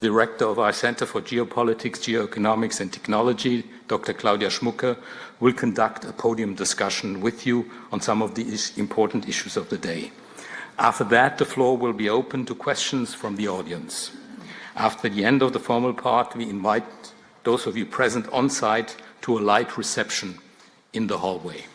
Director of our Center for Geopolitics, Geoeconomics and Technology, Dr. Claudia Schmucke, will conduct a podium discussion with you on some of the important issues of the day. After that, the floor will be open to questions from the audience. After the end of the formal part, we invite those of you present on site to a light reception in the hallway.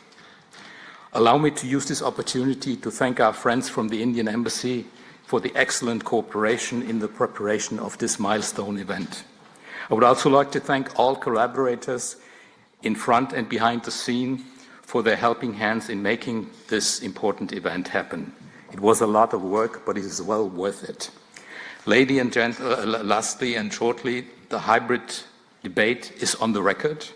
Allow me to use this opportunity to thank our friends from the Indian Embassy for the excellent cooperation in the preparation of this milestone event. I would also like to thank all collaborators in front and behind the scene for their helping hands in making this important event happen. It was a lot of work, but it is well worth it. Ladies and gentlemen, lastly and shortly, the hybrid debate is on the record.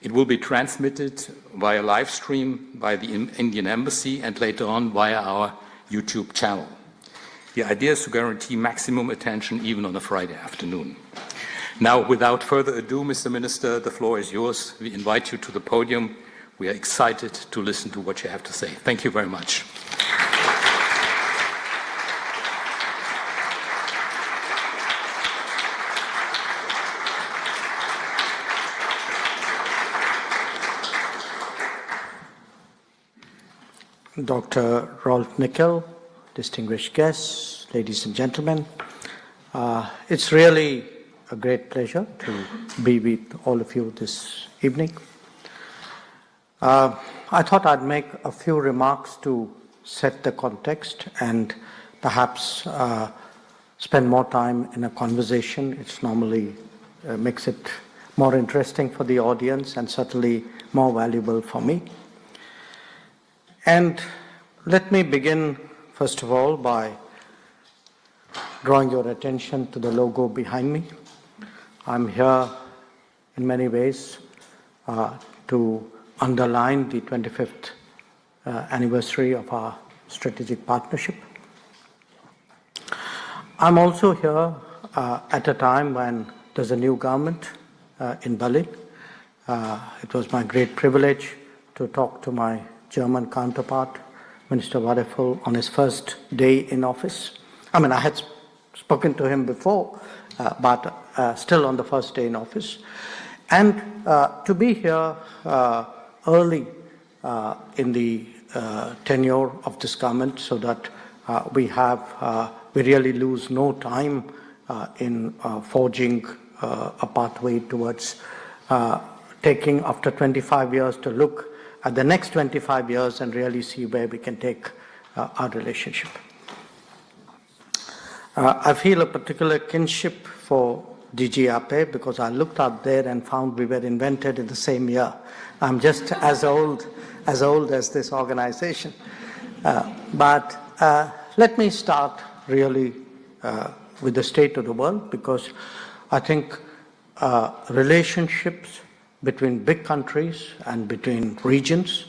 It will be transmitted via live stream by the Indian Embassy and later on via our YouTube channel. The idea is to guarantee maximum attention even on a Friday afternoon. Now, without further ado, Mr. Minister, the floor is yours. We invite you to the podium. We are excited to listen to what you have to say. Thank you very much. Dr. Rolf Nickel, distinguished guests, ladies and gentlemen, it's really a great pleasure to be with all of you this evening. I thought I'd make a few remarks to set the context and perhaps spend more time in a conversation. It's normally makes it more interesting for the audience and certainly more valuable for me. And let me begin, first of all, by drawing your attention to the logo behind me. I'm here in many ways to underline the 25th anniversary of our strategic partnership. I'm also here at a time when there's a new government in Berlin. It was my great privilege to talk to my German counterpart, Minister Wadefull, on his first day in office. I mean, I had spoken to him before, but still on the first day in office. And to be here early in the tenure of this government so that we really lose no time in forging a pathway towards taking, after 25 years, to look at the next 25 years and really see where we can take our relationship. I feel a particular kinship for DGAP because I looked out there and found we were invented in the same year. I'm just as old as this organization. But let me start really with the state of the world, because I think relationships between big countries and between regions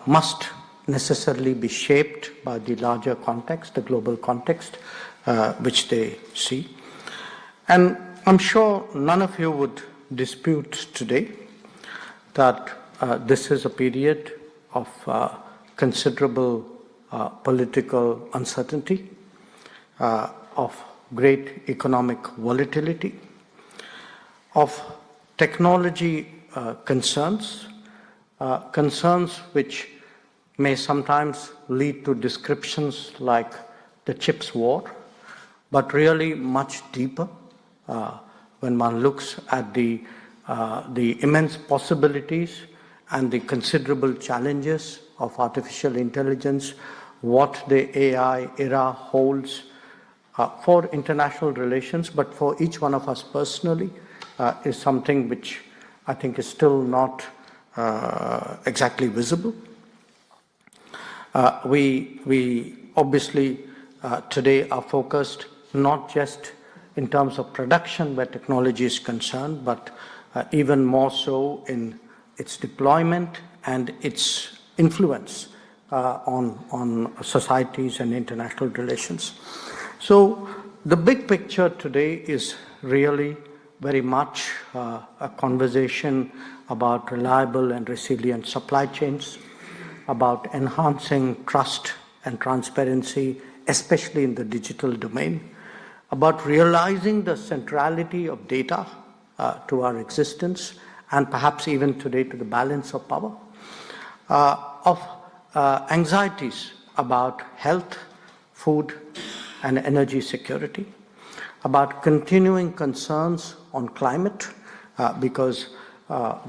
must necessarily be shaped by the larger context, the global context, which they see. And I'm sure none of you would dispute today that this is a period of considerable political uncertainty, of great economic volatility, of technology concerns which may sometimes lead to descriptions like the chips war, but really much deeper when one looks at the immense possibilities and the considerable challenges of artificial intelligence, what the AI era holds for international relations, but for each one of us personally, is something which I think is still not exactly visible. We obviously today are focused not just in terms of production where technology is concerned, but even more so in its deployment and its influence on societies and international relations. So the big picture today is really very much a conversation about reliable and resilient supply chains, about enhancing trust and transparency, especially in the digital domain, about realizing the centrality of data to our existence, and perhaps even today to the balance of power, of anxieties about health, food, and energy security, about continuing concerns on climate, because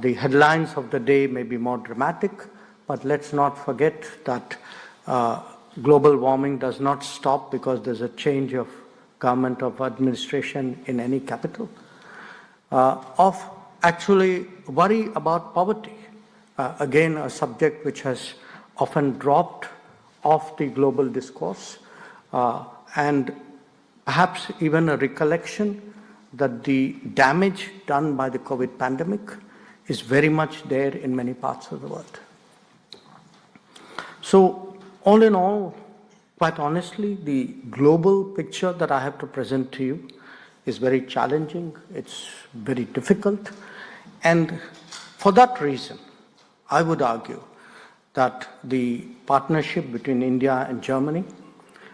the headlines of the day may be more dramatic, but let's not forget that global warming does not stop because there's a change of government of administration in any capital, of actually worry about poverty, again a subject which has often dropped off the global discourse, and perhaps even a recollection that the damage done by the COVID pandemic is very much there in many parts of the world. So all in all, quite honestly, the global picture that I have to present to you is very challenging, it's very difficult, and for that reason, I would argue that the partnership between India and Germany,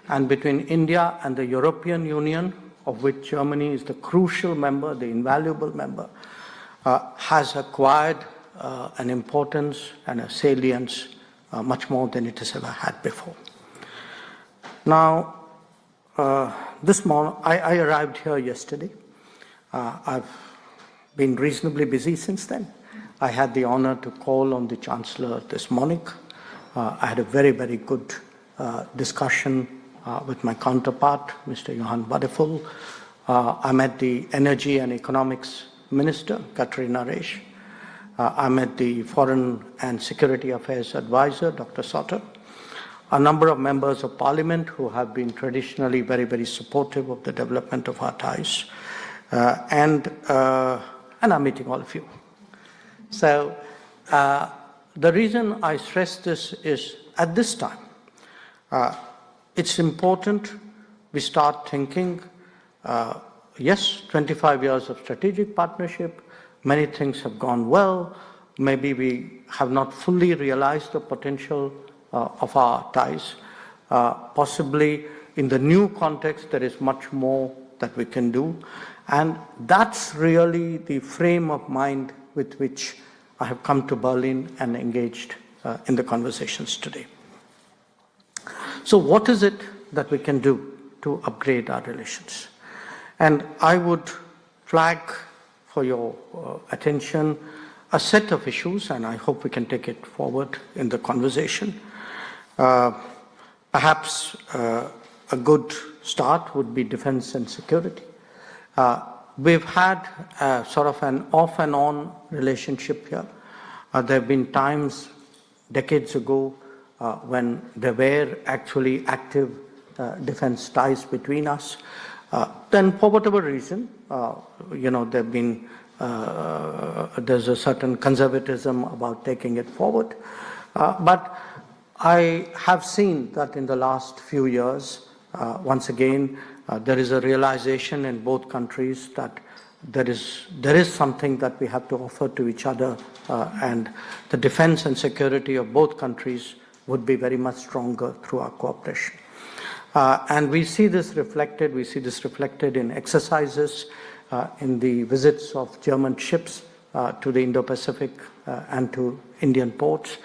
and between India and the European Union, of which Germany is the crucial member, the invaluable member, has acquired an importance and a salience much more than it has ever had before. Now, this morning, I arrived here yesterday. I've been reasonably busy since then. I had the honor to call on the Chancellor this morning. I had a very, very good discussion with my counterpart, Mr. Johan Wadephul. I met the Energy and Economics Minister, Katarina Reisch. I met the Foreign and Security Affairs Advisor, Dr. Sauter. A number of members of Parliament who have been traditionally very, very supportive of the development of our ties. And I'm meeting all of you. So the reason I stress this is at this time, it's important we start thinking, yes, 25 years of strategic partnership, many things have gone well, maybe we have not fully realized the potential of our ties. Possibly in the new context, there is much more that we can do. And that's really the frame of mind with which I have come to Berlin and engaged in the conversations today. So what is it that we can do to upgrade our relations? And I would flag for your attention a set of issues, and I hope we can take it forward in the conversation. Perhaps a good start would be defense and security. We've had sort of an off and on relationship here. There have been times, decades ago, when there were actually active defense ties between us. Then for whatever reason, there've been, there's a certain conservatism about taking it forward. But I have seen that in the last few years, once again, there is a realization in both countries that there is something that we have to offer to each other, and the defense and security of both countries would be very much stronger through our cooperation. And we see this reflected in exercises, in the visits of German ships to the Indo-Pacific and to Indian ports.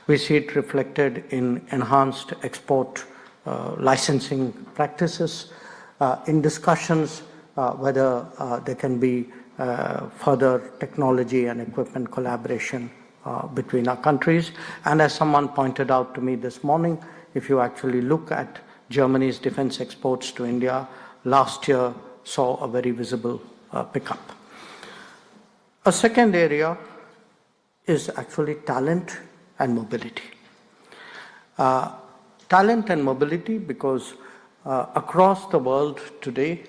We see it reflected in enhanced export licensing practices, in discussions whether there can be further technology and equipment collaboration between our countries. And as someone pointed out to me this morning, if you actually look at Germany's defense exports to India, last year saw a very visible pickup. A second area is actually talent and mobility. Talent and mobility because across the world today,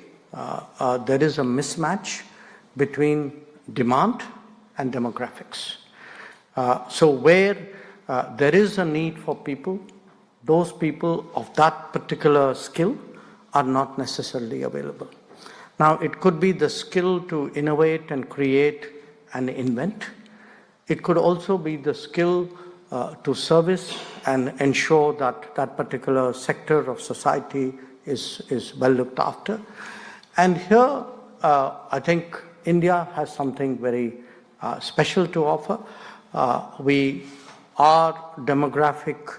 there is a mismatch between demand and demographics. So where there is a need for people, those people of that particular skill are not necessarily available. Now, it could be the skill to innovate and create and invent. It could also be the skill to service and ensure that that particular sector of society is well looked after. And here, I think India has something very special to offer. Our demographic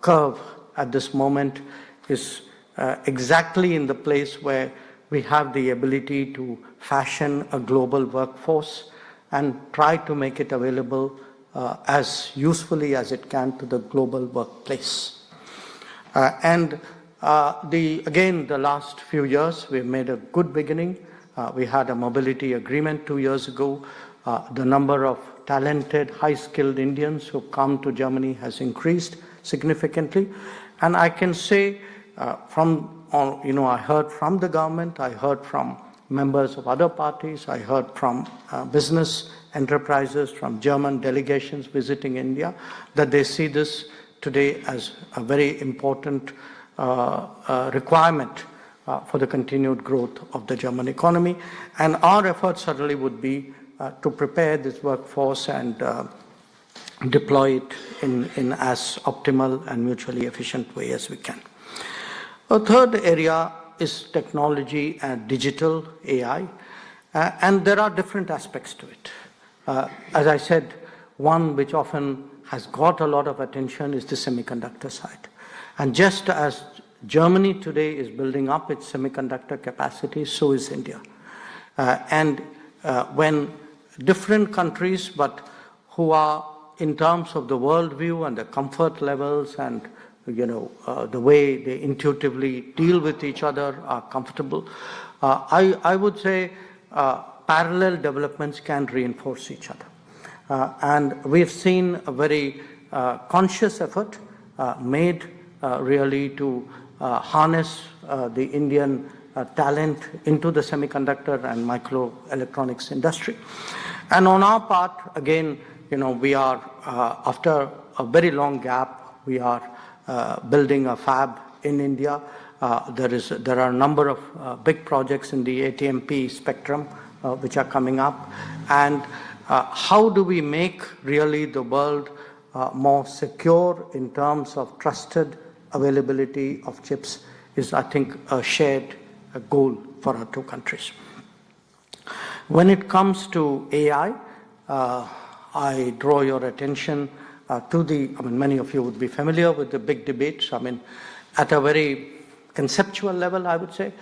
curve at this moment is exactly in the place where we have the ability to fashion a global workforce and try to make it available as usefully as it can to the global workplace. Again, the last few years, we've made a good beginning. We had a mobility agreement 2 years ago. The number of talented, high-skilled Indians who come to Germany has increased significantly. And I can say I heard from the government, I heard from members of other parties, I heard from business enterprises, from German delegations visiting India, that they see this today as a very important requirement for the continued growth of the German economy. And our efforts certainly would be to prepare this workforce and deploy it in as optimal and mutually efficient way as we can. A third area is technology and digital AI, and there are different aspects to it. As I said, one which often has got a lot of attention is the semiconductor side. And just as Germany today is building up its semiconductor capacity, so is India. When different countries, but who are in terms of the worldview and the comfort levels and the way they intuitively deal with each other are comfortable, I would say parallel developments can reinforce each other. And we've seen a very conscious effort made really to harness the Indian talent into the semiconductor and microelectronics industry. And on our part, again, we are, after a very long gap, we are building a fab in India. There are a number of big projects in the ATMP spectrum which are coming up. And how do we make really the world more secure in terms of trusted availability of chips is, I think, a shared goal for our two countries. When it comes to AI, I draw your attention many of you would be familiar with the big debates. At a very conceptual level, I would say,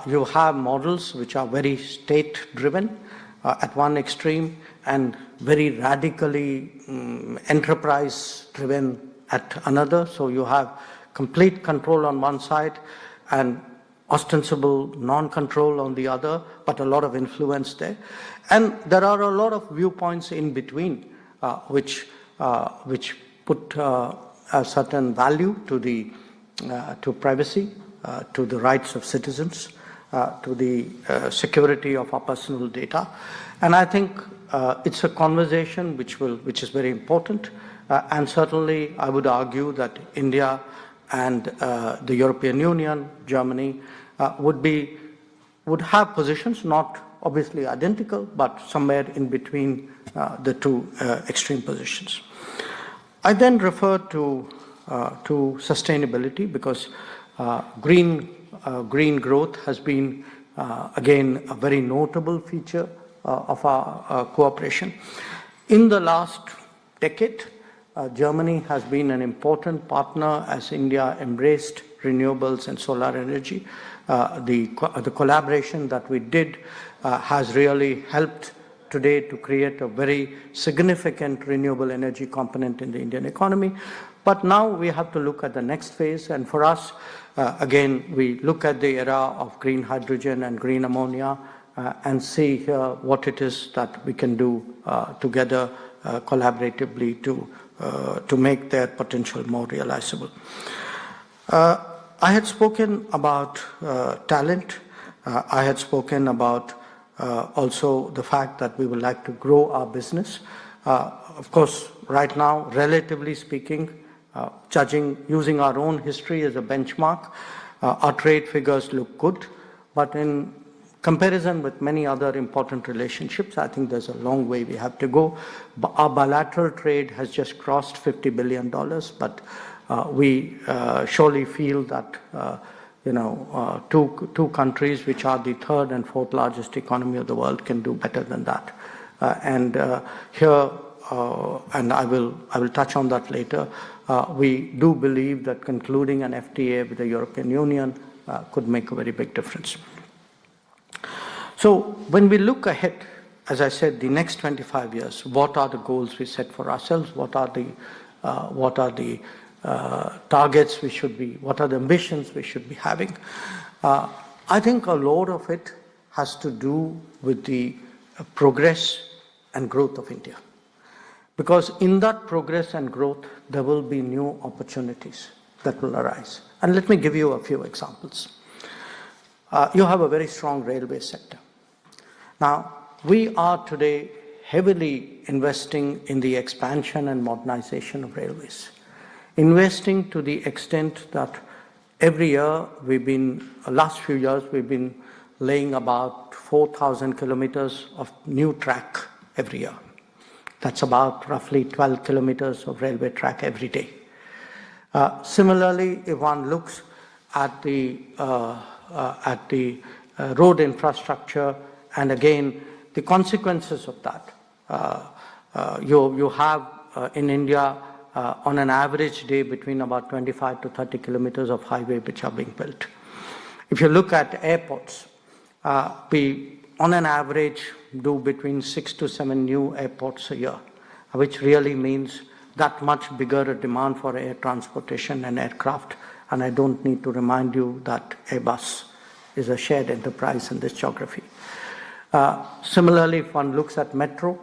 you have models which are very state-driven at one extreme and very radically enterprise-driven at another. So you have complete control on one side and ostensible non-control on the other, but a lot of influence there. And there are a lot of viewpoints in between which put a certain value to privacy, to the rights of citizens, to the security of our personal data. And I think it's a conversation which is very important. And certainly I would argue that India and the European Union, Germany, would have positions, not obviously identical, but somewhere in between the two extreme positions. I then refer to sustainability because green growth has been, again, a very notable feature of our cooperation. In the last decade, Germany has been an important partner as India embraced renewables and solar energy. The collaboration that we did has really helped today to create a very significant renewable energy component in the Indian economy. But now we have to look at the next phase. And for us, again, we look at the era of green hydrogen and green ammonia and see here what it is that we can do together collaboratively to make their potential more realizable. I had spoken about talent. I had spoken about also the fact that we would like to grow our business. Of course, right now, relatively speaking, using our own history as a benchmark, our trade figures look good. But in comparison with many other important relationships, I think there's a long way we have to go. Our bilateral trade has just crossed $50 billion, but we surely feel that two countries which are the third and fourth largest economy of the world can do better than that. And I will touch on that later. We do believe that concluding an FTA with the European Union could make a very big difference. So when we look ahead, as I said, the next 25 years, what are the goals we set for ourselves? What are the targets we should be, what are the ambitions we should be having? I think a lot of it has to do with the progress and growth of India. Because in that progress and growth, there will be new opportunities that will arise. And let me give you a few examples. You have a very strong railway sector. Now, we are today heavily investing in the expansion and modernization of railways. Investing to the extent that every year last few years, we've been laying about 4,000 kilometers of new track every year. That's about roughly 12 kilometers of railway track every day. Similarly, if one looks at the road infrastructure, and again, the consequences of that, you have in India on an average day between about 25 to 30 kilometers of highway which are being built. If you look at airports, we on an average do between 6 to 7 new airports a year, which really means that much bigger a demand for air transportation and aircraft. And I don't need to remind you that Airbus is a shared enterprise in this geography. Similarly, if one looks at metro,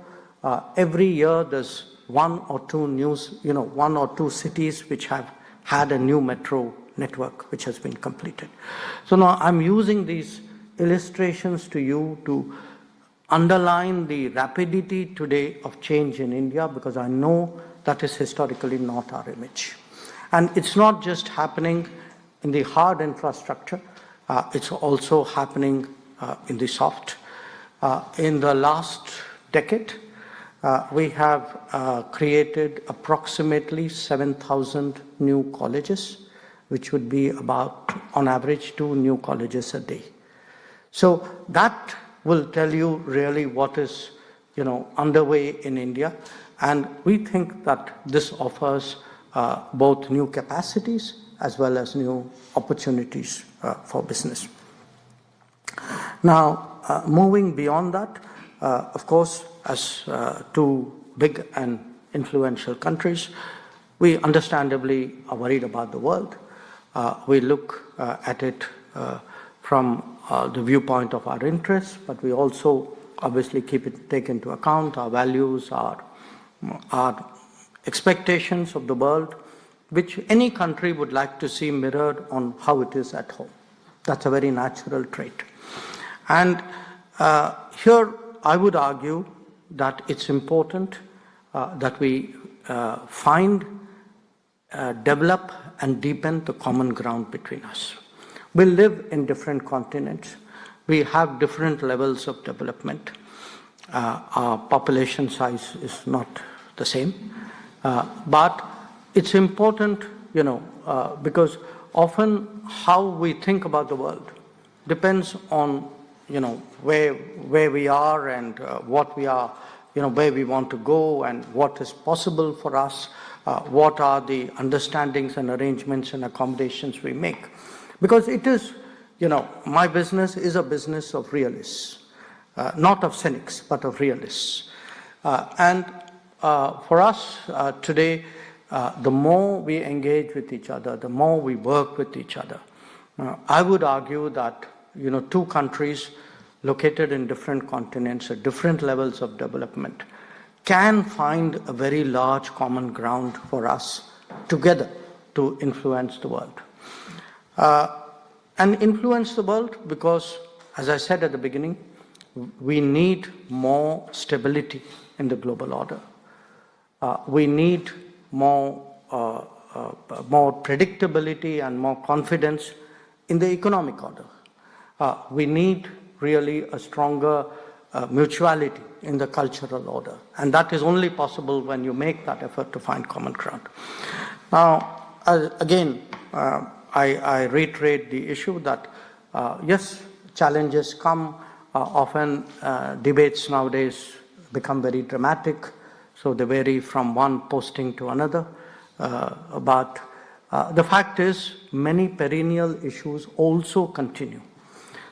every year there's one or two cities which have had a new metro network which has been completed. So now I'm using these illustrations to you to underline the rapidity today of change in India, because I know that is historically not our image. And it's not just happening in the hard infrastructure, it's also happening in the soft. In the last decade, we have created approximately 7,000 new colleges, which would be about, on average, 2 new colleges a day. So that will tell you really what is, underway in India. And we think that this offers both new capacities as well as new opportunities for business. Now, moving beyond that, of course, as two big and influential countries, we understandably are worried about the world. We look at it from the viewpoint of our interests, but we also obviously take into account our values, our expectations of the world, which any country would like to see mirrored on how it is at home. That's a very natural trait. And here I would argue that it's important that we find, develop and deepen the common ground between us. We live in different continents. We have different levels of development. Our population size is not the same. But it's important, because often how we think about the world depends on, where we are and what we are, where we want to go and what is possible for us, what are the understandings and arrangements and accommodations we make. Because it is, my business is a business of realists, not of cynics, but of realists. And for us today, the more we engage with each other, the more we work with each other, I would argue that, two countries located in different continents at different levels of development can find a very large common ground for us together to influence the world. And influence the world because, as I said at the beginning, we need more stability in the global order. We need more predictability and more confidence in the economic order. We need really a stronger mutuality in the cultural order. And that is only possible when you make that effort to find common ground. Now, again, I reiterate the issue that, yes, challenges come. Often debates nowadays become very dramatic, so they vary from one posting to another. But the fact is, many perennial issues also continue.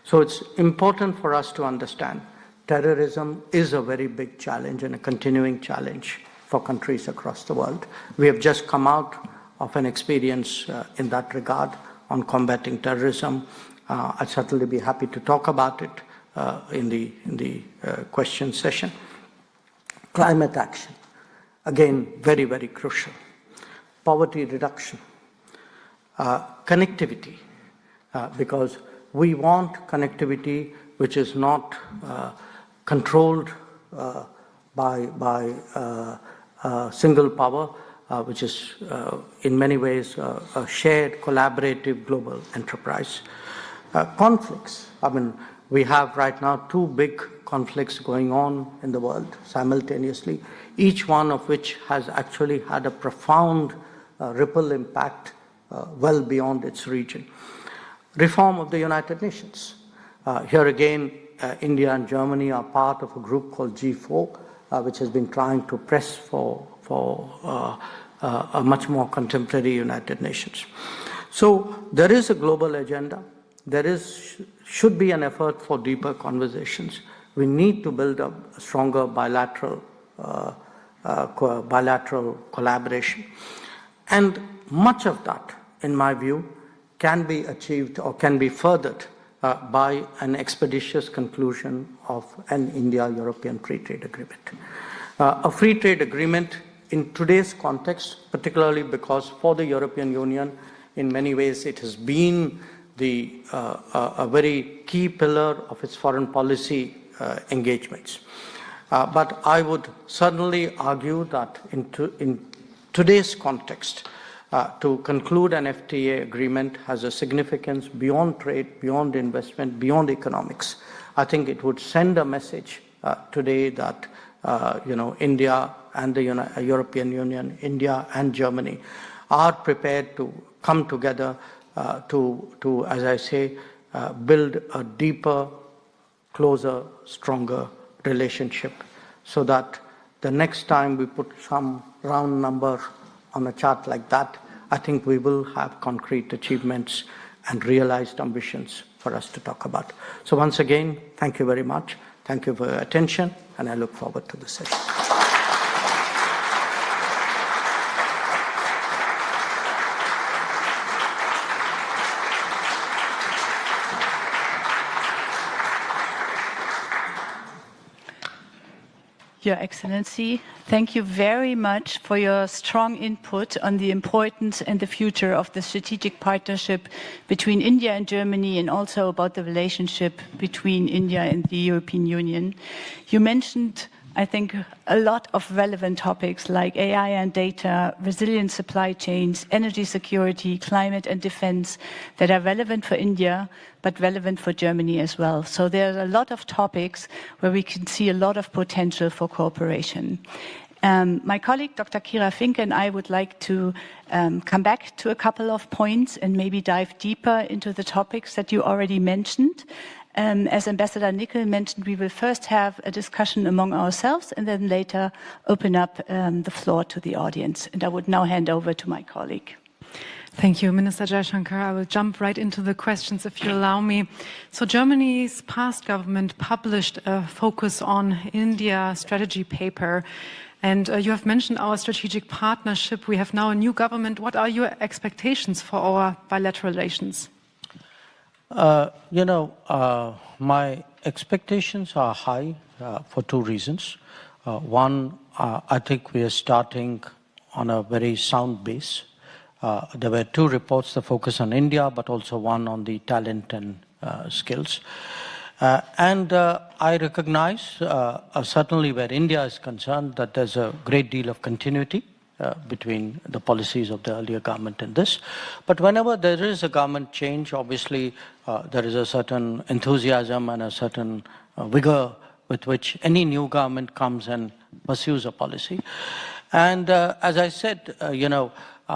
So it's important for us to understand terrorism is a very big challenge and a continuing challenge for countries across the world. We have just come out of an experience in that regard on combating terrorism. I'd certainly be happy to talk about it in the question session. Climate action, again, very, very crucial. Poverty reduction, connectivity, because we want connectivity which is not controlled by single power, which is in many ways a shared, collaborative global enterprise. Conflicts, I mean, we have right now 2 big conflicts going on in the world simultaneously, each one of which has actually had a profound ripple impact well beyond its region. Reform of the United Nations. Here again, India and Germany are part of a group called G4, which has been trying to press for a much more contemporary United Nations. So there is a global agenda. There should be an effort for deeper conversations. We need to build up a stronger bilateral collaboration. And much of that, in my view, can be achieved or can be furthered by an expeditious conclusion of an India-European free trade agreement. A free trade agreement in today's context, particularly because for the European Union, in many ways it has been a very key pillar of its foreign policy engagements. But I would certainly argue that in today's context, to conclude an FTA agreement has a significance beyond trade, beyond investment, beyond economics. I think it would send a message today that India and the European Union, India and Germany are prepared to come together to, as I say, build a deeper, closer, stronger relationship, so that the next time we put some round number on a chart like that, I think we will have concrete achievements and realized ambitions for us to talk about. So once again, thank you very much. Thank you for your attention, and I look forward to the session. Your Excellency, thank you very much for your strong input on the importance and the future of the strategic partnership between India and Germany, and also about the relationship between India and the European Union. You mentioned, I think, a lot of relevant topics like AI and data, resilient supply chains, energy security, climate and defense that are relevant for India, but relevant for Germany as well. So there are a lot of topics where we can see a lot of potential for cooperation. My colleague, Dr. Kira Finke, and I would like to come back to a couple of points and maybe dive deeper into the topics that you already mentioned. As Ambassador Nickel mentioned, we will first have a discussion among ourselves and then later open up the floor to the audience. And I would now hand over to my colleague. Thank you, Minister Jaishankar. I will jump right into the questions if you allow me. So Germany's past government published a focus on India strategy paper. And you have mentioned our strategic partnership. We have now a new government. What are your expectations for our bilateral relations? My expectations are high for 2 reasons. One, I think we are starting on a very sound base. There were 2 reports, the focus on India, but also one on the talent and skills. And I recognize, certainly where India is concerned, that there's a great deal of continuity between the policies of the earlier government and this. But whenever there is a government change, obviously there is a certain enthusiasm and a certain vigor with which any new government comes and pursues a policy. And as I said,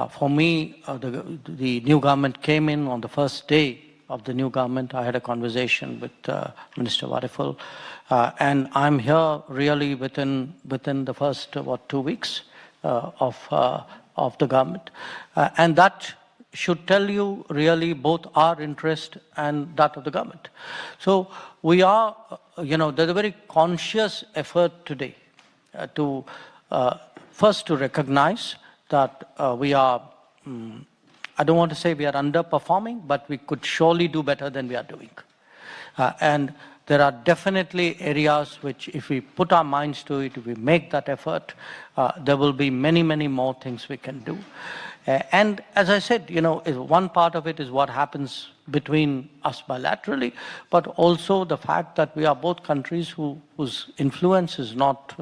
For me, the new government came in on the first day of the new government. I had a conversation with Minister Variful, and I'm here really within the first 2 weeks of the government, and that should tell you really both our interest and that of the government. So we are, there's a very conscious effort today to first to recognize that we are, I don't want to say we are underperforming, but we could surely do better than we are doing. And there are definitely areas which, if we put our minds to it, if we make that effort, there will be many, many more things we can do. And as I said, one part of it is what happens between us bilaterally, but also the fact that we are both countries whose influence is not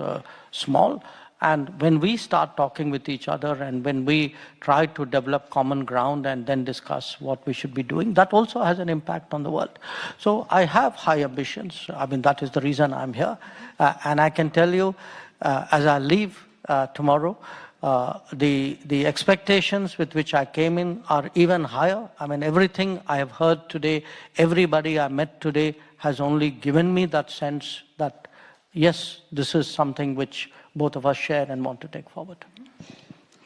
small. And when we start talking with each other and when we try to develop common ground and then discuss what we should be doing, that also has an impact on the world. So I have high ambitions. I mean, that is the reason I'm here. And I can tell you, as I leave tomorrow, the expectations with which I came in are even higher. I mean, everything I have heard today, everybody I met today has only given me that sense that, yes, this is something which both of us share and want to take forward.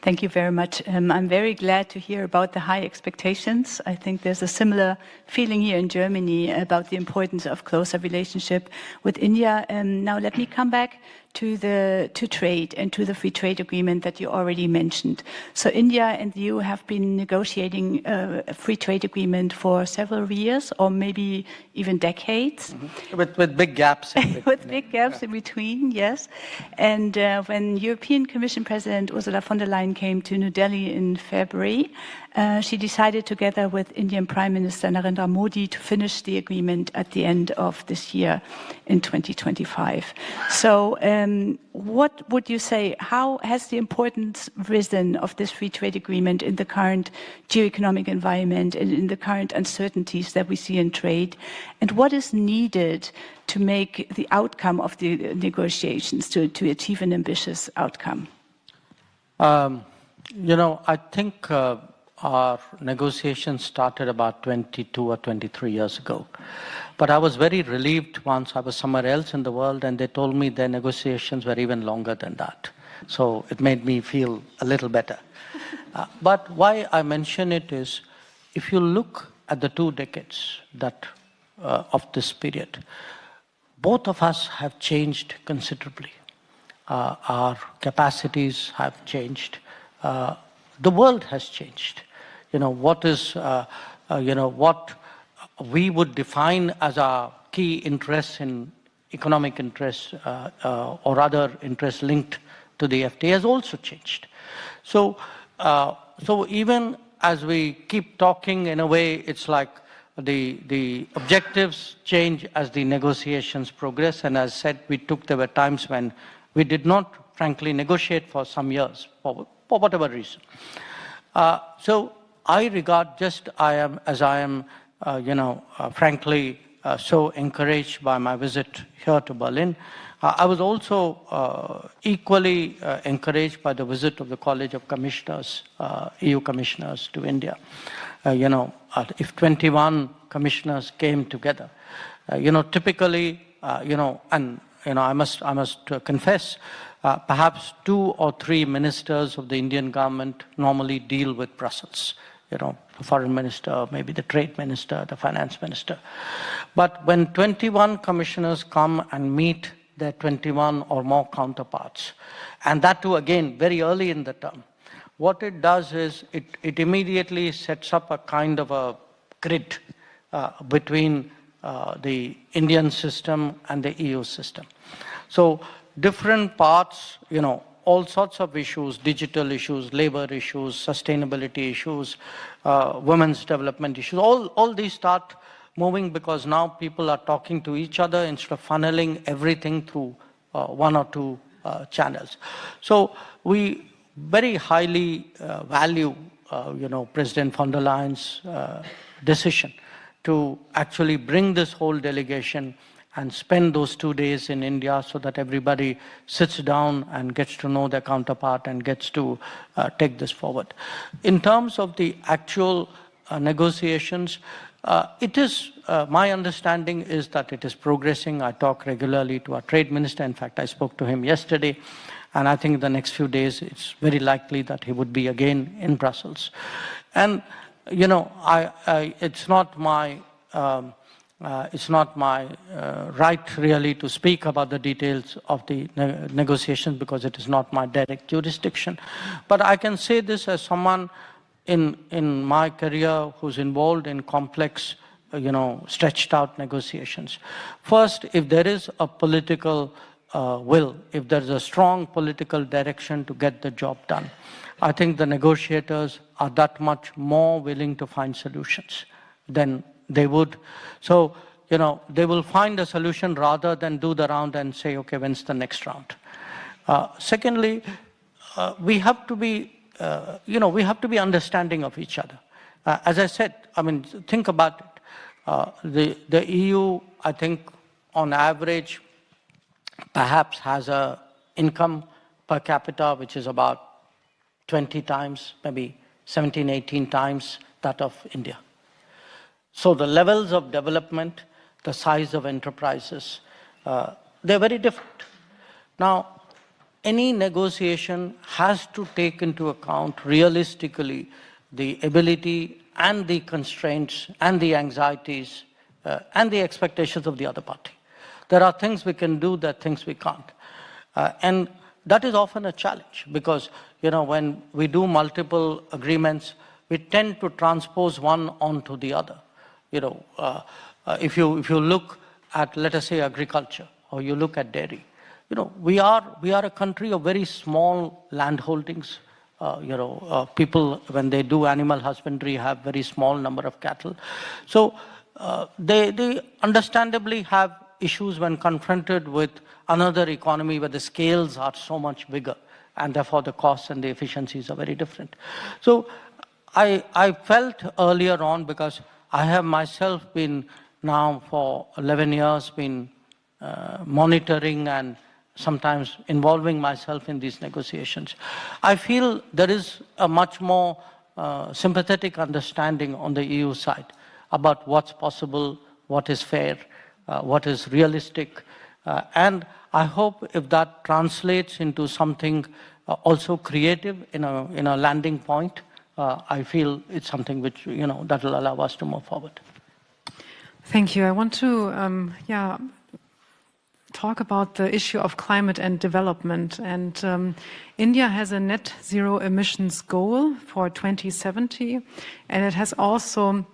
Thank you very much. I'm very glad to hear about the high expectations. I think there's a similar feeling here in Germany about the importance of closer relationship with India. Now let me come back to trade and to the free trade agreement that you already mentioned. So India and the EU have been negotiating a free trade agreement for several years or maybe even decades. Mm-hmm. With big gaps in between. With big gaps in between, yes. And when European Commission President Ursula von der Leyen came to New Delhi in February, she decided together with Indian Prime Minister Narendra Modi to finish the agreement at the end of this year in 2025. So what would you say, how has the importance risen of this free trade agreement in the current geo-economic environment and in the current uncertainties that we see in trade? And what is needed to make the outcome of the negotiations to achieve an ambitious outcome? I think our negotiations started about 22 or 23 years ago. But I was very relieved once I was somewhere else in the world and they told me their negotiations were even longer than that. So it made me feel a little better. But why I mention it is, if you look at the 2 decades of this period, both of us have changed considerably. Our capacities have changed. The world has changed. What we would define as our key interests in economic interests or other interests linked to the FTA has also changed. So even as we keep talking, in a way, it's like the objectives change as the negotiations progress. And as said, there were times when we did not, frankly, negotiate for some years for whatever reason. So I regard frankly, so encouraged by my visit here to Berlin. I was also equally encouraged by the visit of the College of Commissioners, EU Commissioners to India. If 21 commissioners came together, typically, I must confess, perhaps 2 or 3 ministers of the Indian government normally deal with Brussels. The foreign minister, maybe the trade minister, the finance minister. But when 21 commissioners come and meet their 21 or more counterparts, and that too again very early in the term, what it does is it immediately sets up a kind of a grid between the Indian system and the EU system. So different parts, all sorts of issues, digital issues, labor issues, sustainability issues, women's development issues, all these start moving because now people are talking to each other instead of funneling everything through 1 or 2 channels. So we very highly value, President von der Leyen's decision to actually bring this whole delegation and spend those 2 days in India so that everybody sits down and gets to know their counterpart and gets to take this forward. In terms of the actual negotiations, it is, my understanding is that it is progressing. I talk regularly to our trade minister. In fact, I spoke to him yesterday. And I think the next few days, it's very likely that he would be again in Brussels. And, you know, it's not my right really to speak about the details of the negotiations because it is not my direct jurisdiction. But I can say this as someone in my career who's involved in complex, stretched out negotiations. First, if there is a political will, if there's a strong political direction to get the job done, I think the negotiators are that much more willing to find solutions than they would. So, they will find a solution rather than do the round and say, okay, when's the next round? Secondly, we have to be, we have to be understanding of each other. As I said, I mean, think about it. The EU, I think, on average, perhaps has a income per capita which is about 20 times, maybe 17, 18 times that of India. So the levels of development, the size of enterprises, they're very different. Now, any negotiation has to take into account realistically the ability and the constraints and the anxieties and the expectations of the other party. There are things we can do, there are things we can't. And that is often a challenge because, when we do multiple agreements, we tend to transpose one onto the other. If you look at, let us say, agriculture, or you look at dairy, we are a country of very small land holdings. People, when they do animal husbandry, have very small number of cattle. So they understandably have issues when confronted with another economy where the scales are so much bigger and therefore the costs and the efficiencies are very different. So I felt earlier on, because I have myself been now for 11 years been monitoring and sometimes involving myself in these negotiations. I feel there is a much more sympathetic understanding on the EU side about what's possible, what is fair, what is realistic. And I hope if that translates into something also creative in a landing point, I feel it's something which, that will allow us to move forward. Thank you. I want to, talk about the issue of climate and development. And India has a net zero emissions goal for 2070, and it has also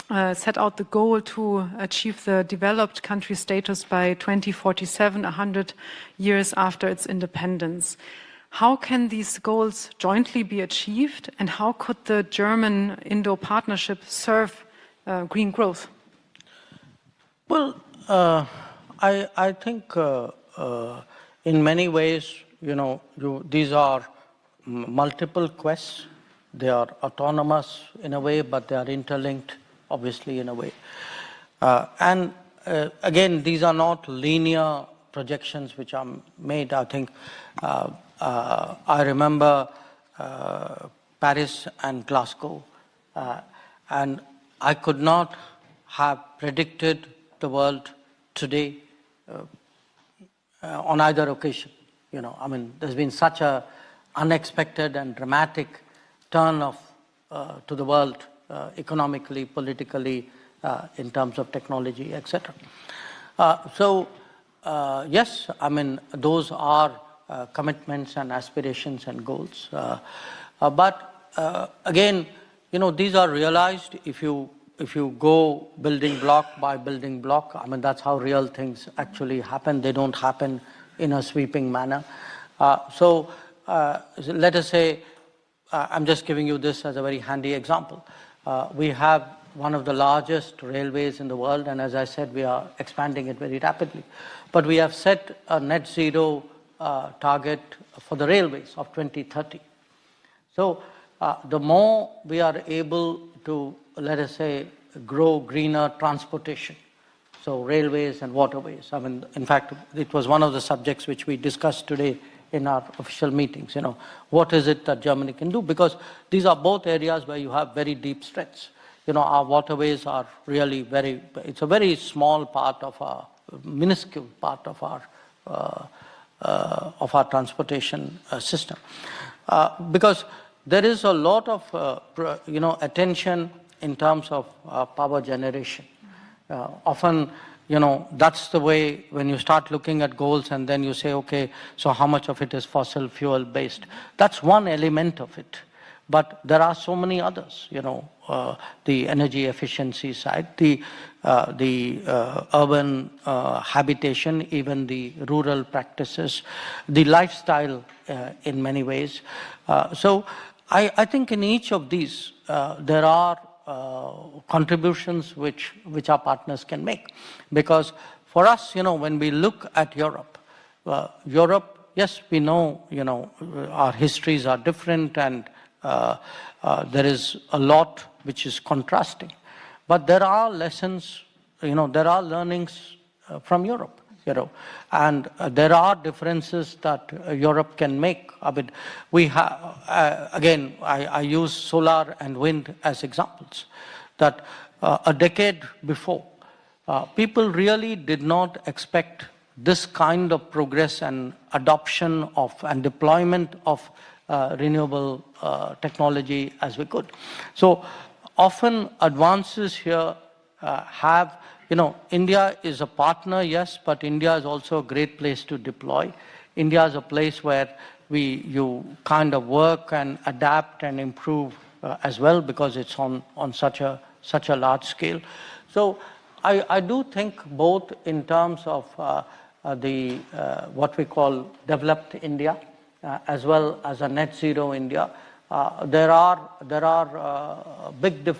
set out the goal to achieve the developed country status by 2047, 100 years after its independence. How can these goals jointly be achieved, and how could the German-Indo partnership serve green growth? Well, I think in many ways, these are multiple quests. They are autonomous in a way, but they are interlinked, obviously, in a way. And again, these are not linear projections which are made. I think I remember Paris and Glasgow, and I could not have predicted the world today on either occasion. There's been such a unexpected and dramatic turn of to the world economically, politically, in terms of technology, etc. Yes, those are commitments and aspirations and goals. But again, these are realized if you go building block by building block. That's how real things actually happen. They don't happen in a sweeping manner. Let us say, I'm just giving you this as a very handy example. We have one of the largest railways in the world, and as I said, we are expanding it very rapidly. But we have set a net zero target for the railways of 2030. So the more we are able to, let us say, grow greener transportation, So railways and waterways. I mean, in fact, it was one of the subjects which we discussed today in our official meetings. What is it that Germany can do? Because these are both areas where you have very deep strengths. Our waterways are really it's a very small part of our, minuscule part of our transportation system. Because there is a lot of, attention in terms of power generation. Often, that's the way when you start looking at goals and then you say, okay, so how much of it is fossil fuel based? That's one element of it. But there are so many others, the energy efficiency side, the urban habitation, even the rural practices, the lifestyle in many ways. So I think in each of these, there are contributions which our partners can make. Because for us, when we look at Europe, yes, we know, our histories are different and there is a lot which is contrasting. But there are lessons, there are learnings from Europe, and there are differences that Europe can make. I mean, we have, again, I use solar and wind as examples, that a decade before, people really did not expect this kind of progress and adoption of and deployment of renewable technology as we could. So often advances here have, India is a partner, yes, but India is also a great place to deploy. India is a place where you kind of work and adapt and improve as well, because it's on such a large scale. So I do think both in terms of what we call developed India, as well as a net zero India, there are big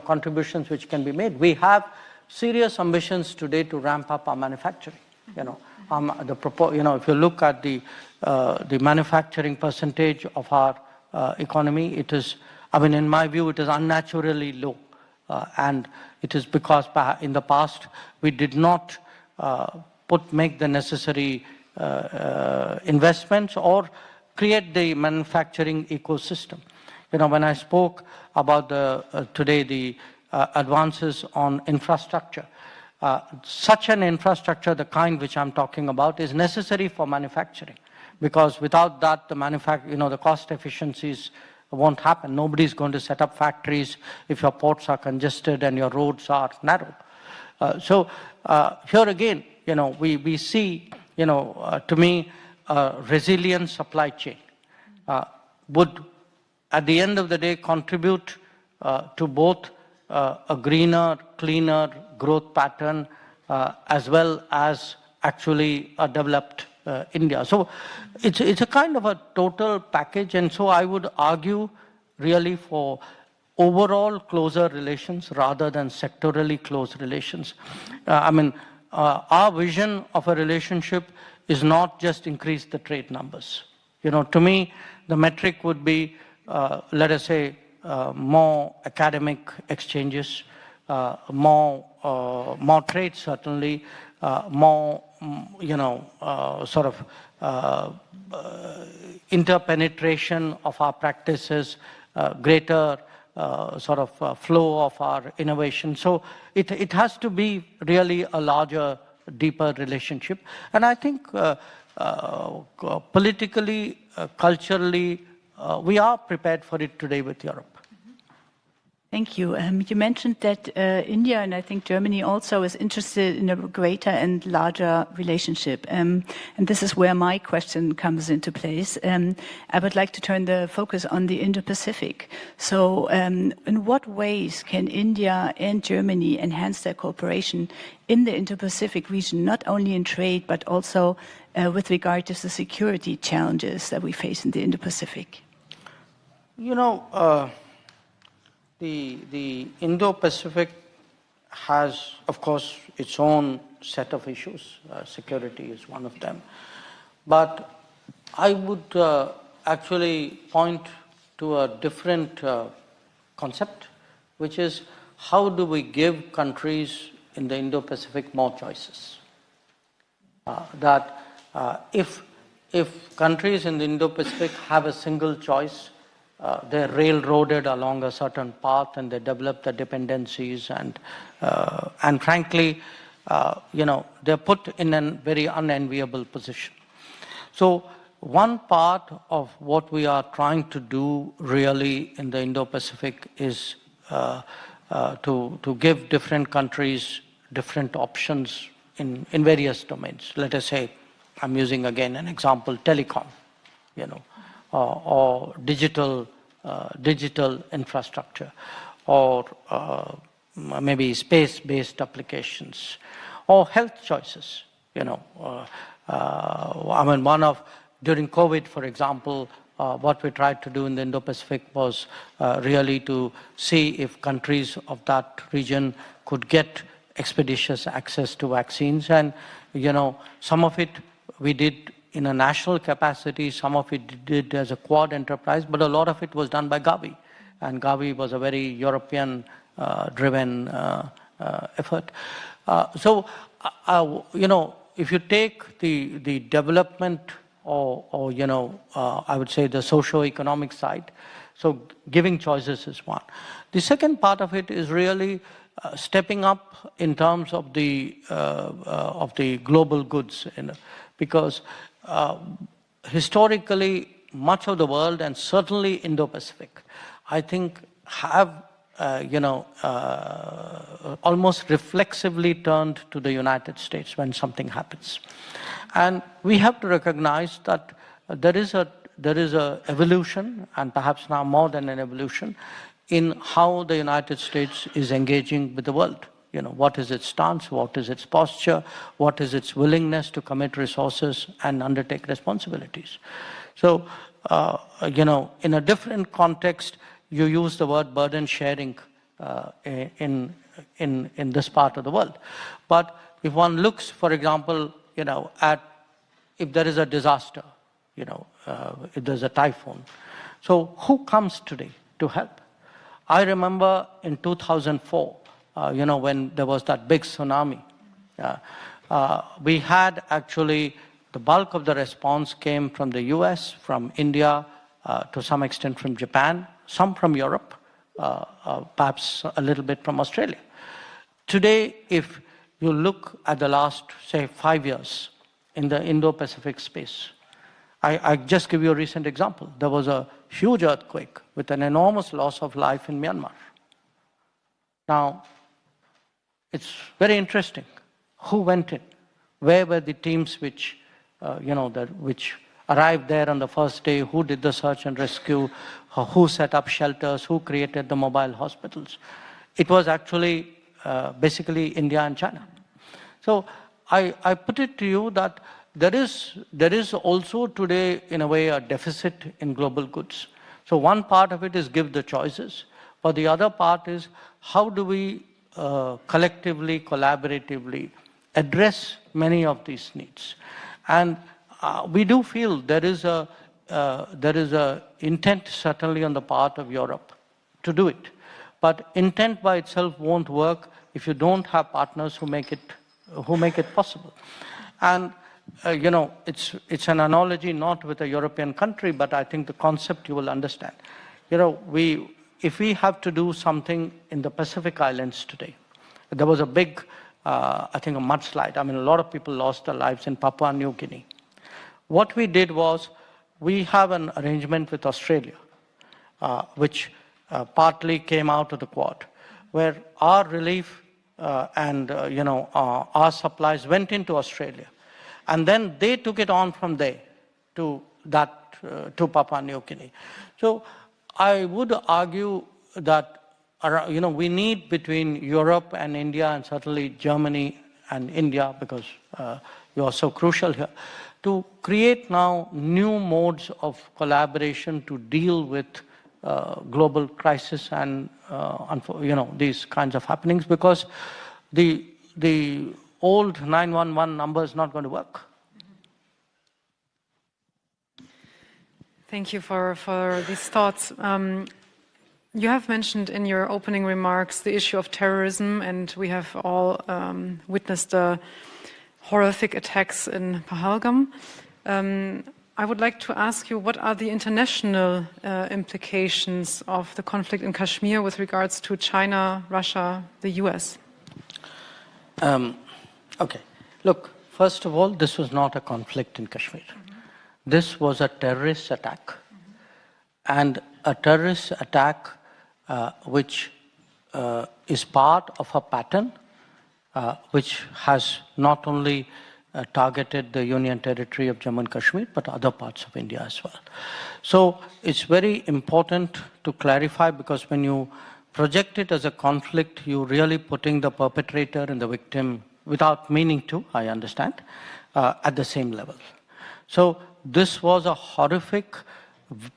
contributions which can be made. We have serious ambitions today to ramp up our manufacturing. If you look at the manufacturing percentage of our economy, it is, in my view, it is unnaturally low, and it is because in the past we did not make the necessary investments or create the manufacturing ecosystem. When I spoke about today the advances on infrastructure, such an infrastructure, the kind which I'm talking about, is necessary for manufacturing, because without that, the cost efficiencies won't happen. Nobody's going to set up factories if your ports are congested and your roads are narrow. So here again, we see, to me, a resilient supply chain would, at the end of the day, contribute to both a greener, cleaner growth pattern, as well as actually a developed India. So it's a kind of a total package, and so I would argue really for overall closer relations rather than sectorally close relations. Our vision of a relationship is not just increase the trade numbers. To me, the metric would be, let us say, more academic exchanges, more trade certainly, more, sort of interpenetration of our practices, greater sort of flow of our innovation. So it has to be really a larger, deeper relationship. And I think politically, culturally, we are prepared for it today with Europe. Thank you. You mentioned that India, and I think Germany also, is interested in a greater and larger relationship. And this is where my question comes into place. I would like to turn the focus on the Indo-Pacific. So in what ways can India and Germany enhance their cooperation in the Indo-Pacific region, not only in trade, but also with regard to the security challenges that we face in the Indo-Pacific? The Indo-Pacific has, of course, its own set of issues. Security is one of them. But I would actually point to a different concept, which is how do we give countries in the Indo-Pacific more choices. If countries in the Indo-Pacific have a single choice, they're railroaded along a certain path and they develop the dependencies and frankly, they're put in a very unenviable position. So one part of what we are trying to do really in the Indo-Pacific is to give different countries different options in various domains. Let us say, I'm using again an example, telecom, or digital infrastructure, or maybe space-based applications, or health choices. During COVID, for example, what we tried to do in the Indo-Pacific was really to see if countries of that region could get expeditious access to vaccines. And, some of it we did in a national capacity, some of it did as a quad enterprise, but a lot of it was done by Gavi. And Gavi was a very European-driven effort. If you take the development or I would say the socio-economic side, so giving choices is one. The second part of it is really stepping up in terms of the global goods, because historically much of the world and certainly Indo-Pacific, I think have almost reflexively turned to the United States when something happens. And we have to recognize that there is a evolution, and perhaps now more than an evolution, in how the United States is engaging with the world. What is its stance, what is its posture, what is its willingness to commit resources and undertake responsibilities. So, in a different context, you use the word burden sharing in this part of the world. But if one looks, for example, at if there is a disaster, if there's a typhoon, so who comes today to help? I remember in 2004, when there was that big tsunami, we had actually the bulk of the response came from the US, from India, to some extent from Japan, some from Europe, perhaps a little bit from Australia. Today, if you look at the last, say, 5 years in the Indo-Pacific space, I just give you a recent example. There was a huge earthquake with an enormous loss of life in Myanmar. Now, it's very interesting. Who went in? Where were the teams which, which arrived there on the first day? Who did the search and rescue? Who set up shelters? Who created the mobile hospitals? It was actually basically India and China. So I put it to you that there is also today, in a way, a deficit in global goods. So one part of it is give the choices, but the other part is how do we collectively, collaboratively address many of these needs. And we do feel there is a intent certainly on the part of Europe to do it. But intent by itself won't work if you don't have partners who make it possible. And it's an analogy not with a European country, but I think the concept you will understand. If we have to do something in the Pacific Islands today, there was a big, I think a mudslide. I mean, a lot of people lost their lives in Papua New Guinea. What we did was, we have an arrangement with Australia, which partly came out of the Quad, where our relief and our supplies went into Australia. And then they took it on from there to Papua New Guinea. So I would argue that we need between Europe and India, and certainly Germany and India, because you are so crucial here, to create now new modes of collaboration to deal with global crisis and these kinds of happenings, because the old 911 number is not going to work. Thank you for these thoughts. You have mentioned in your opening remarks the issue of terrorism, and we have all witnessed the horrific attacks in Pahalgam. I would like to ask you, what are the international implications of the conflict in Kashmir with regards to China, Russia, the US? Okay. Look, first of all, this was not a conflict in Kashmir. This was a terrorist attack. And a terrorist attack which is part of a pattern which has not only targeted the Union Territory of Jammu and Kashmir, but other parts of India as well. So it's very important to clarify, because when you project it as a conflict, you're really putting the perpetrator and the victim, without meaning to, I understand, at the same level. So this was a horrific,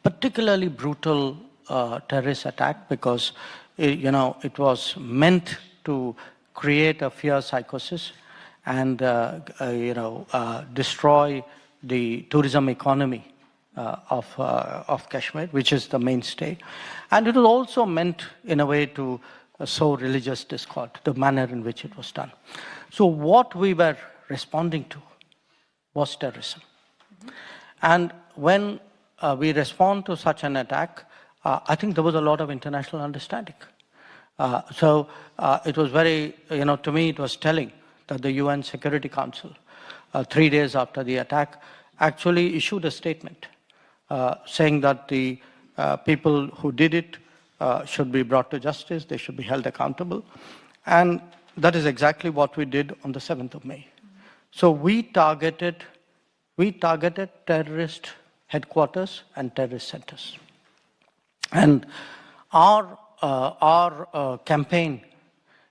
particularly brutal terrorist attack, because it was meant to create a fear psychosis and destroy the tourism economy of Kashmir, which is the mainstay. And it was also meant in a way to sow religious discord, the manner in which it was done. So what we were responding to was terrorism. And when we respond to such an attack, I think there was a lot of international understanding. So it was very, to me, it was telling that the UN Security Council, 3 days after the attack, actually issued a statement saying that the people who did it should be brought to justice, they should be held accountable. And that is exactly what we did on the 7th of May. So we targeted terrorist headquarters and terrorist centers. And our campaign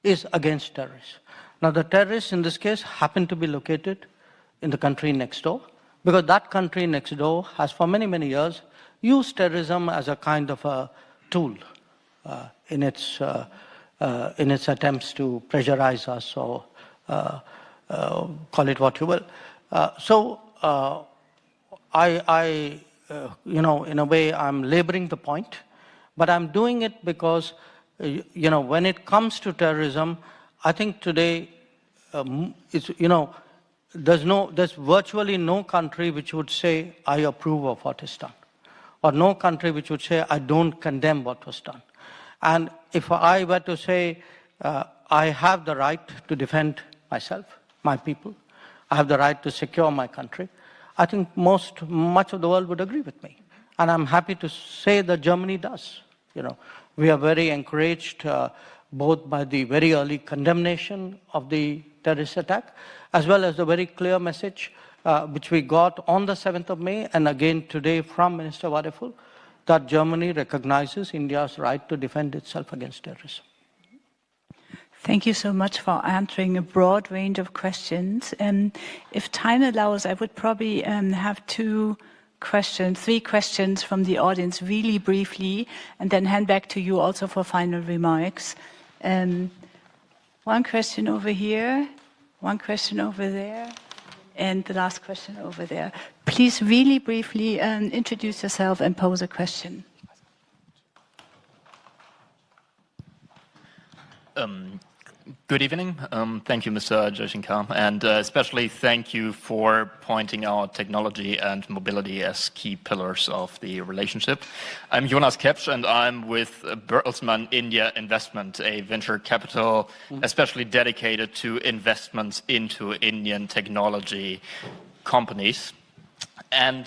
is against terrorists. Now, the terrorists in this case happen to be located in the country next door, because that country next door has for many, many years used terrorism as a kind of a tool in its attempts to pressurize us, or call it what you will. In a way, I'm laboring the point, but I'm doing it because, when it comes to terrorism, I think today, there's virtually no country which would say, I approve of what is done, or no country which would say, I don't condemn what was done. And if I were to say, I have the right to defend myself, my people, I have the right to secure my country, I think much of the world would agree with me. And I'm happy to say that Germany does. We are very encouraged both by the very early condemnation of the terrorist attack, as well as the very clear message which we got on the 7th of May, and again today from Minister Wadeful, that Germany recognizes India's right to defend itself against terrorism. Thank you so much for answering a broad range of questions. If time allows, I would probably have three questions from the audience really briefly, and then hand back to you also for final remarks. One question over here, one question over there, and the last question over there. Please really briefly introduce yourself and pose a question. Good evening. Thank you, Mr. Jaishankar, and especially thank you for pointing out technology and mobility as key pillars of the relationship. I'm Jonas Kepsch, and I'm with Bertelsmann India Investment, a venture capital especially dedicated to investments into Indian technology companies. And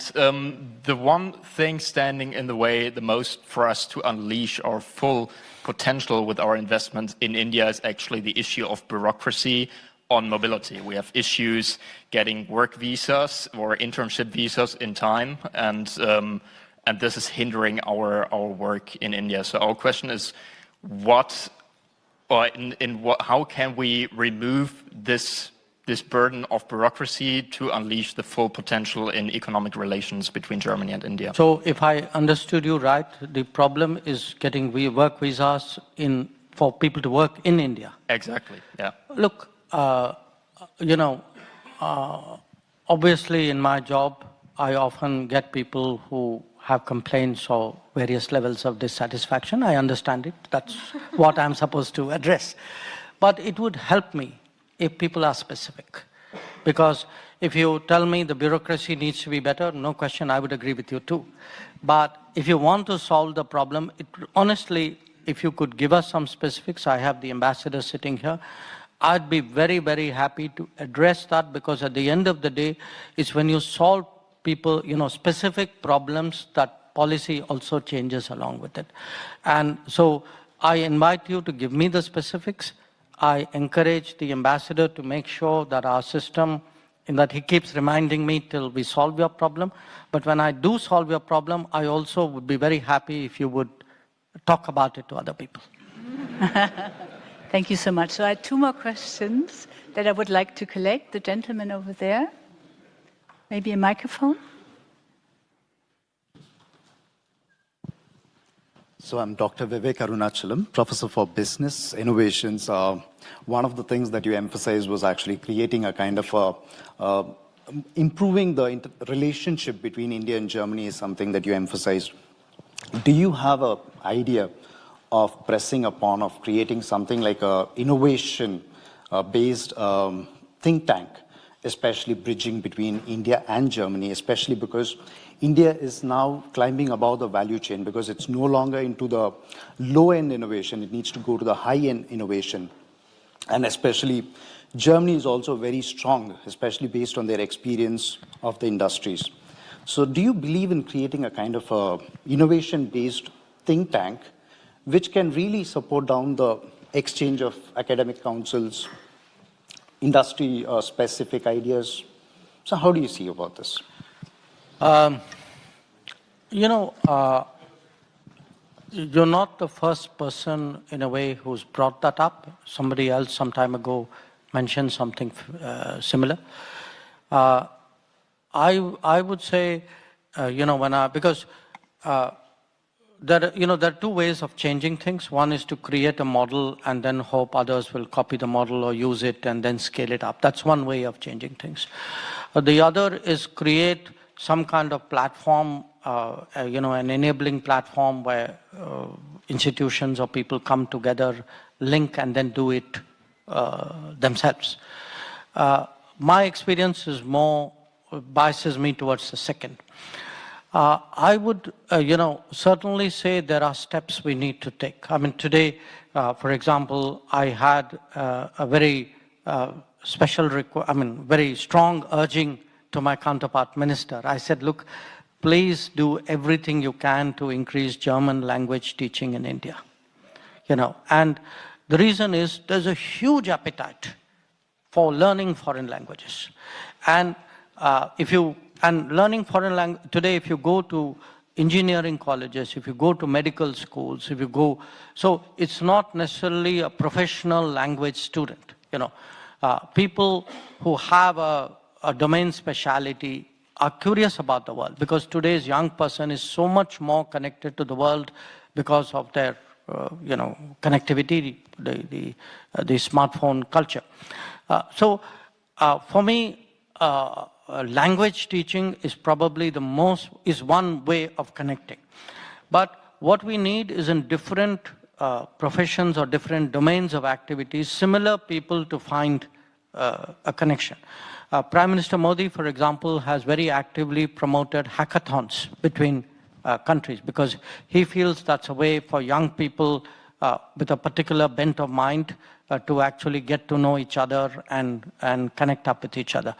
the one thing standing in the way the most for us to unleash our full potential with our investments in India is actually the issue of bureaucracy on mobility. We have issues getting work visas or internship visas in time, and this is hindering our work in India. So our question is, how can we remove this burden of bureaucracy to unleash the full potential in economic relations between Germany and India? So if I understood you right, the problem is getting work visas for people to work in India. Exactly, yeah. Look, obviously in my job, I often get people who have complaints or various levels of dissatisfaction. I understand it. That's what I'm supposed to address. But it would help me if people are specific. Because if you tell me the bureaucracy needs to be better, no question, I would agree with you too. But if you want to solve the problem, honestly, if you could give us some specifics, I have the ambassador sitting here, I'd be very, very happy to address that, because at the end of the day, it's when you solve people, specific problems that policy also changes along with it. And so I invite you to give me the specifics. I encourage the ambassador to make sure that our system, in that he keeps reminding me till we solve your problem. But when I do solve your problem, I also would be very happy if you would talk about it to other people. Thank you so much. So I have two more questions that I would like to collect. The gentleman over there. Maybe a microphone. So I'm Dr. Vivek Arunachalam, Professor for Business Innovations. One of the things that you emphasized was actually creating a kind of improving the relationship between India and Germany is something that you emphasized. Do you have an idea of pressing upon, of creating something like a innovation-based think tank, especially bridging between India and Germany, especially because India is now climbing above the value chain, because it's no longer into the low-end innovation, it needs to go to the high-end innovation. And especially Germany is also very strong, especially based on their experience of the industries. So do you believe in creating a kind of a innovation-based think tank which can really support down the exchange of academic councils, industry-specific ideas? So how do you see about this? You're not the first person, in a way, who's brought that up. Somebody else some time ago mentioned something similar. I would say, because there are two ways of changing things. One is to create a model and then hope others will copy the model or use it and then scale it up. That's one way of changing things. The other is create some kind of platform, an enabling platform where institutions or people come together, link, and then do it themselves. My experience is more, biases me towards the second. I would, certainly say there are steps we need to take. I mean, today, for example, I had a very very strong urging to my counterpart minister. I said, look, please do everything you can to increase German language teaching in India. And the reason is there's a huge appetite for learning foreign languages. And learning foreign language, today if you go to engineering colleges, if you go to medical schools, so it's not necessarily a professional language student. People who have a domain speciality are curious about the world, because today's young person is so much more connected to the world because of their, connectivity, the smartphone culture. For me, language teaching is probably is one way of connecting. But what we need is in different professions or different domains of activities, similar people to find a connection. Prime Minister Modi, for example, has very actively promoted hackathons between countries, because he feels that's a way for young people with a particular bent of mind to actually get to know each other and connect up with each other.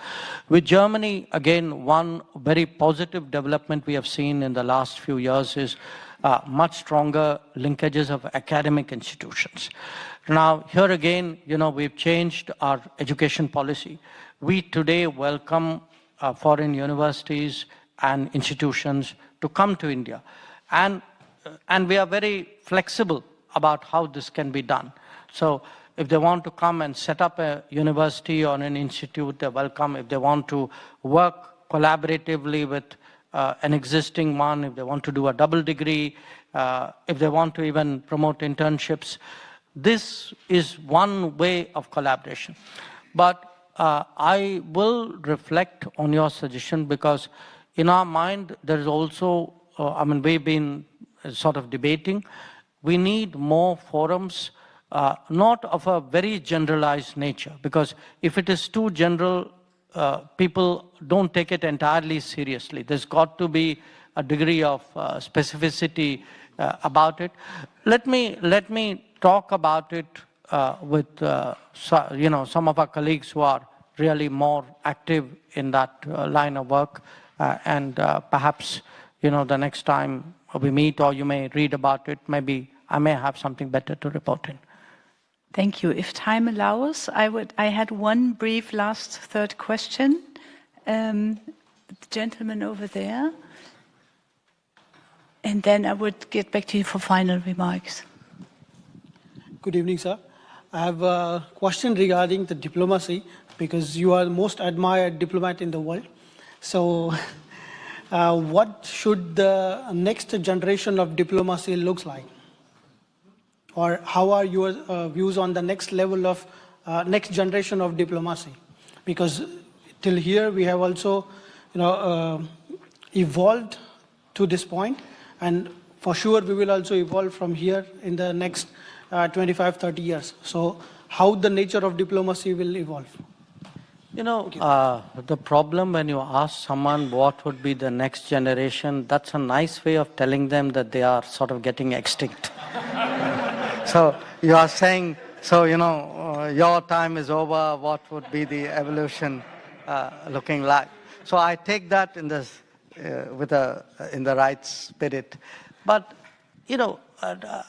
With Germany, again, one very positive development we have seen in the last few years is much stronger linkages of academic institutions. Now, here again, we've changed our education policy. We today welcome foreign universities and institutions to come to India. And we are very flexible about how this can be done. So if they want to come and set up a university or an institute, they're welcome. If they want to work collaboratively with an existing one, if they want to do a double degree, if they want to even promote internships, this is one way of collaboration. But I will reflect on your suggestion, because in our mind, there is also we've been sort of debating, we need more forums, not of a very generalized nature, because if it is too general, people don't take it entirely seriously. There's got to be a degree of specificity about it. Let me talk about it with some of our colleagues who are really more active in that line of work, and perhaps the next time we meet, or you may read about it, maybe I may have something better to report in. Thank you. If time allows, I had one brief last third question. The gentleman over there. And then I would get back to you for final remarks. Good evening, sir. I have a question regarding the diplomacy, because you are the most admired diplomat in the world. So what should the next generation of diplomacy looks like? Or how are your views on the next level of next generation of diplomacy? Because till here we have also evolved to this point, and for sure we will also evolve from here in the next 25-30 years. So how the nature of diplomacy will evolve? The problem when you ask someone what would be the next generation, that's a nice way of telling them that they are sort of getting extinct. So you are saying, your time is over, what would be the evolution looking like? So I take that in the right spirit. But,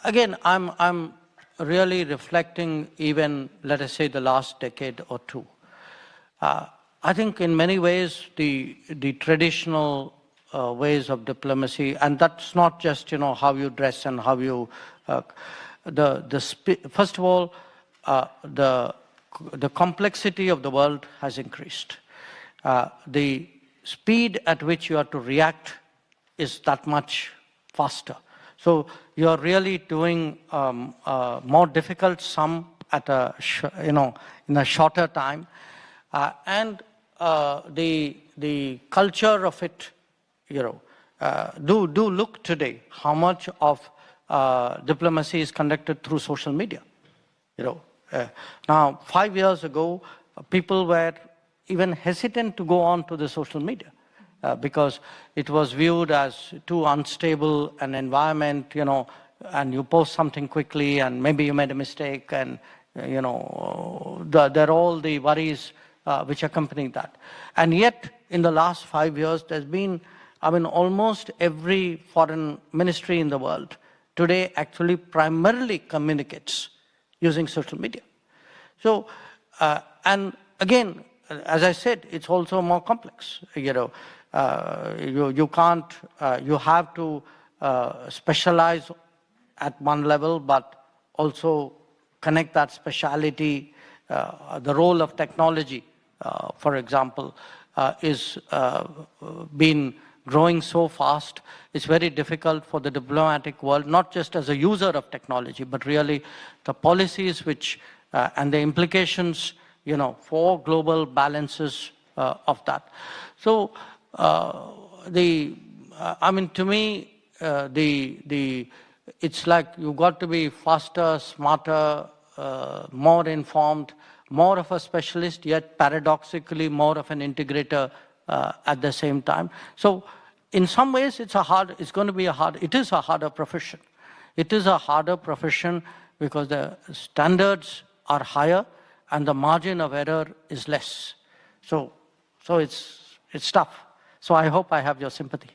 again, I'm really reflecting even, let us say, the last decade or two. I think in many ways the traditional ways of diplomacy, and that's not just how you dress and how you first of all, the complexity of the world has increased. The speed at which you have to react is that much faster. So you are really doing more difficult sum at in a shorter time, and the culture of it, do look today how much of diplomacy is conducted through social media. Now 5 years ago, people were even hesitant to go on to the social media because it was viewed as too unstable an environment, and you post something quickly and maybe you made a mistake, and there are all the worries which accompany that. And yet in the last 5 years, there's been, almost every foreign ministry in the world today actually primarily communicates using social media. So, and again, as I said, it's also more complex. You can't, you have to specialize at one level, but also connect that speciality. The role of technology, for example, is been growing so fast. It's very difficult for the diplomatic world, not just as a user of technology, but really the policies which and the implications, for global balances of that. So, to me, it's like you've got to be faster, smarter, more informed, more of a specialist, yet paradoxically more of an integrator at the same time. So in some ways it is a harder profession. It is a harder profession because the standards are higher and the margin of error is less. So it's tough. So I hope I have your sympathy.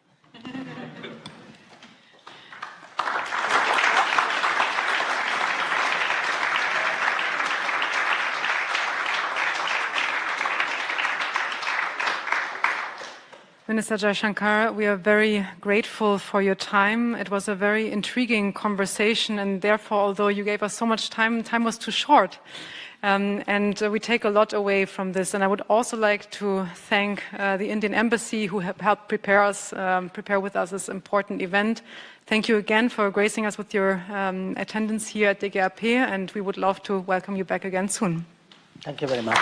Minister Jaishankar, we are very grateful for your time. It was a very intriguing conversation, and therefore, although you gave us so much time, time was too short. And we take a lot away from this. And I would also like to thank the Indian Embassy who have helped prepare with us this important event. Thank you again for gracing us with your attendance here at DGAP, and we would love to welcome you back again soon. Thank you very much.